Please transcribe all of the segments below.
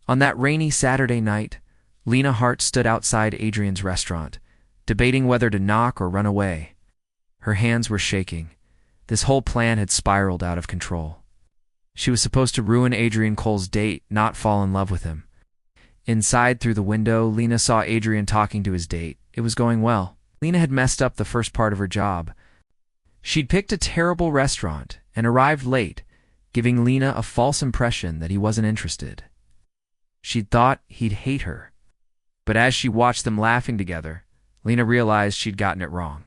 On that rainy Saturday night, Lena Hart stood outside Adrian's restaurant, debating whether to knock or run away. Her hands were shaking. This whole plan had spiraled out of control. She was supposed to ruin Adrian Cole's date, not fall in love with him. Inside, through the window, Lena saw Adrian talking to his date. It was going well. Lena had messed up the first part of her job. She'd picked a terrible restaurant and arrived late, giving Lena a false impression that he wasn't interested. She'd thought he'd hate her. But as she watched them laughing together, Lena realized she'd gotten it wrong.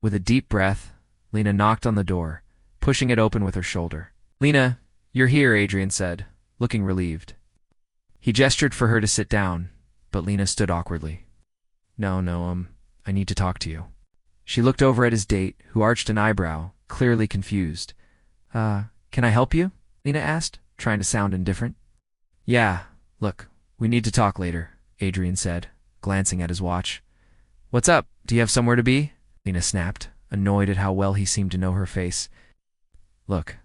With a deep breath, Lena knocked on the door, pushing it open with her shoulder. "Lena, you're here," Adrian said, looking relieved. He gestured for her to sit down, but Lena stood awkwardly. No, I need to talk to you." She looked over at his date, who arched an eyebrow, clearly confused. Can I help you?" Lena asked, trying to sound indifferent. "Yeah, look, we need to talk later," Adrian said, glancing at his watch. "What's up? Do you have somewhere to be?" Lena snapped, annoyed at how well he seemed to know her face. "Look,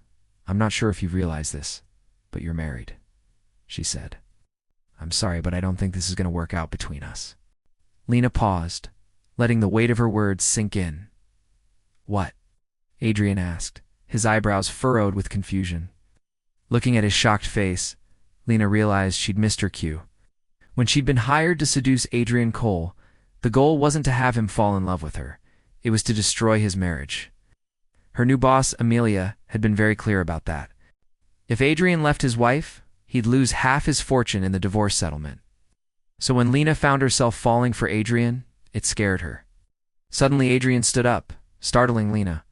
I'm not sure if you realize this, but you're married," she said. "I'm sorry, but I don't think this is going to work out between us." Lena paused, letting the weight of her words sink in. "What?" Adrian asked, his eyebrows furrowed with confusion. Looking at his shocked face, Lena realized she'd missed her cue. When she'd been hired to seduce Adrian Cole, the goal wasn't to have him fall in love with her. It was to destroy his marriage. Her new boss, Amelia, had been very clear about that. If Adrian left his wife, he'd lose half his fortune in the divorce settlement. So when Lena found herself falling for Adrian, it scared her. Suddenly Adrian stood up, startling Lena.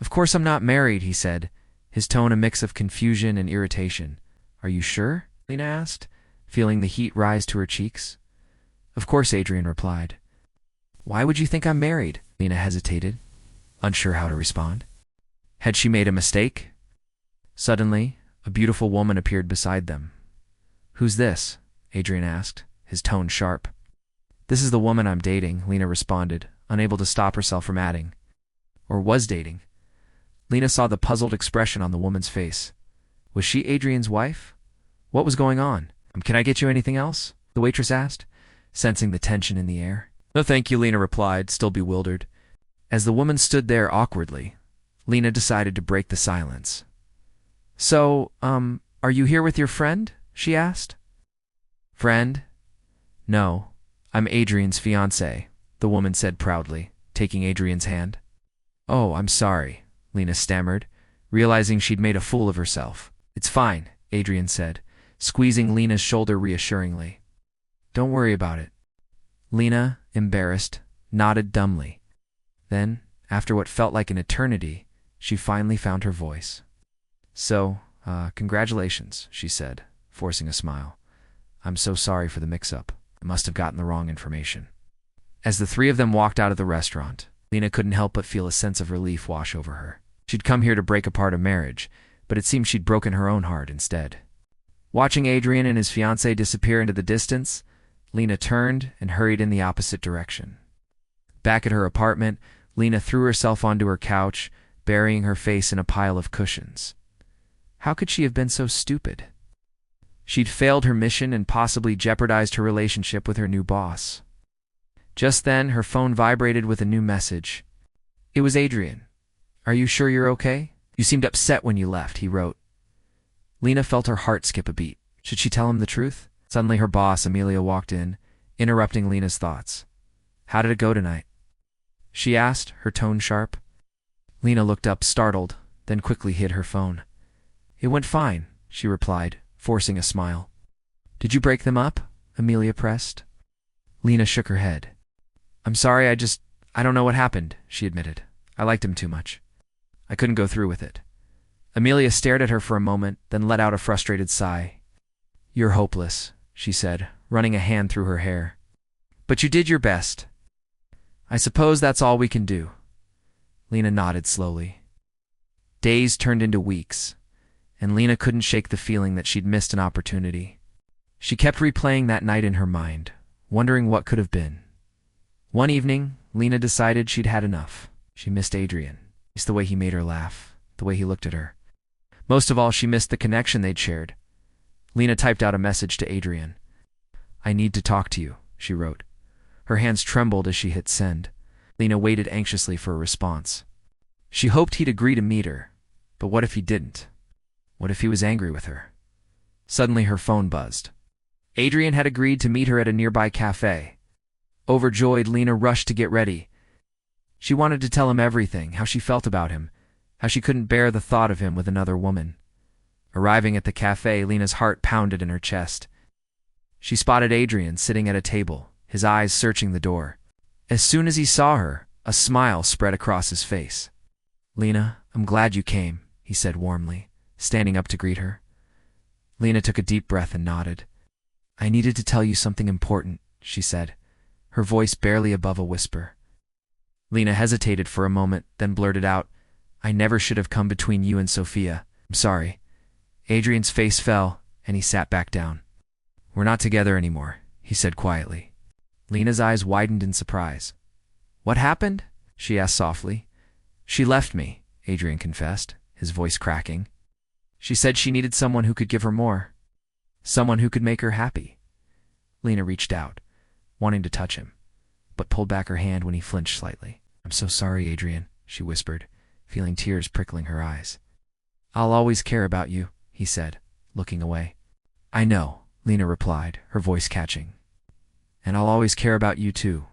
"Of course I'm not married," he said, his tone a mix of confusion and irritation. "Are you sure?" Lena asked, feeling the heat rise to her cheeks. "Of course," Adrian replied. "Why would you think I'm married?" Lena hesitated, unsure how to respond. Had she made a mistake? Suddenly, a beautiful woman appeared beside them. "Who's this?" Adrian asked, his tone sharp. "This is the woman I'm dating," Lena responded, unable to stop herself from adding. Or was dating. Lena saw the puzzled expression on the woman's face. Was she Adrian's wife? What was going on? "Can I get you anything else?" the waitress asked, sensing the tension in the air. "No, thank you," Lena replied, still bewildered. As the woman stood there awkwardly, Lena decided to break the silence. "So, are you here with your friend?" she asked. "Friend? No, I'm Adrian's fiancé," the woman said proudly, taking Adrian's hand. "Oh, I'm sorry," Lena stammered, realizing she'd made a fool of herself. "It's fine," Adrian said, squeezing Lena's shoulder reassuringly. "Don't worry about it." Lena, embarrassed, nodded dumbly. Then, after what felt like an eternity, she finally found her voice. "So, congratulations," she said, forcing a smile. "I'm so sorry for the mix-up. I must have gotten the wrong information." As the three of them walked out of the restaurant, Lena couldn't help but feel a sense of relief wash over her. She'd come here to break apart a marriage, but it seemed she'd broken her own heart instead. Watching Adrian and his fiancée disappear into the distance, Lena turned and hurried in the opposite direction. Back at her apartment, Lena threw herself onto her couch, burying her face in a pile of cushions. How could she have been so stupid? She'd failed her mission and possibly jeopardized her relationship with her new boss. Just then, her phone vibrated with a new message. It was Adrian. "Are you sure you're okay? You seemed upset when you left," he wrote. Lena felt her heart skip a beat. Should she tell him the truth? Suddenly her boss, Amelia, walked in, interrupting Lena's thoughts. "How did it go tonight?" she asked, her tone sharp. Lena looked up, startled, then quickly hid her phone. "It went fine," she replied, forcing a smile. "Did you break them up?" Amelia pressed. Lena shook her head. "I'm sorry, I don't know what happened," she admitted. "I liked him too much. I couldn't go through with it." Amelia stared at her for a moment, then let out a frustrated sigh. "You're hopeless," she said, running a hand through her hair. "But you did your best. I suppose that's all we can do." Lena nodded slowly. Days turned into weeks, and Lena couldn't shake the feeling that she'd missed an opportunity. She kept replaying that night in her mind, wondering what could have been. One evening, Lena decided she'd had enough. She missed Adrian. It's the way he made her laugh, the way he looked at her. Most of all, she missed the connection they'd shared. Lena typed out a message to Adrian. "I need to talk to you," she wrote. Her hands trembled as she hit send. Lena waited anxiously for a response. She hoped he'd agree to meet her, but what if he didn't? What if he was angry with her? Suddenly her phone buzzed. Adrian had agreed to meet her at a nearby cafe. Overjoyed, Lena rushed to get ready. She wanted to tell him everything, how she felt about him, how she couldn't bear the thought of him with another woman. Arriving at the cafe, Lena's heart pounded in her chest. She spotted Adrian sitting at a table, his eyes searching the door. As soon as he saw her, a smile spread across his face. "Lena, I'm glad you came," he said warmly, standing up to greet her. Lena took a deep breath and nodded. "I needed to tell you something important," she said, her voice barely above a whisper. Lena hesitated for a moment, then blurted out, "I never should have come between you and Sophia. I'm sorry." Adrian's face fell, and he sat back down. "We're not together anymore," he said quietly. Lena's eyes widened in surprise. "What happened?" she asked softly. "She left me," Adrian confessed, his voice cracking. "She said she needed someone who could give her more. Someone who could make her happy." Lena reached out, wanting to touch him, but pulled back her hand when he flinched slightly. "I'm so sorry, Adrian," she whispered, feeling tears prickling her eyes. "I'll always care about you," he said, looking away. "I know," Lena replied, her voice catching. "And I'll always care about you too."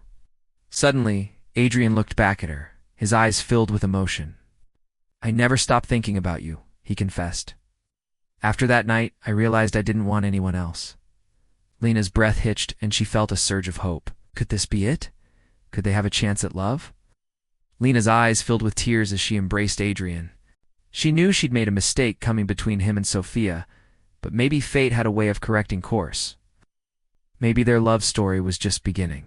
Suddenly, Adrian looked back at her, his eyes filled with emotion. "I never stopped thinking about you," he confessed. "After that night, I realized I didn't want anyone else." Lena's breath hitched, and she felt a surge of hope. Could this be it? Could they have a chance at love? Lena's eyes filled with tears as she embraced Adrian. She knew she'd made a mistake coming between him and Sophia, but maybe fate had a way of correcting course. Maybe their love story was just beginning.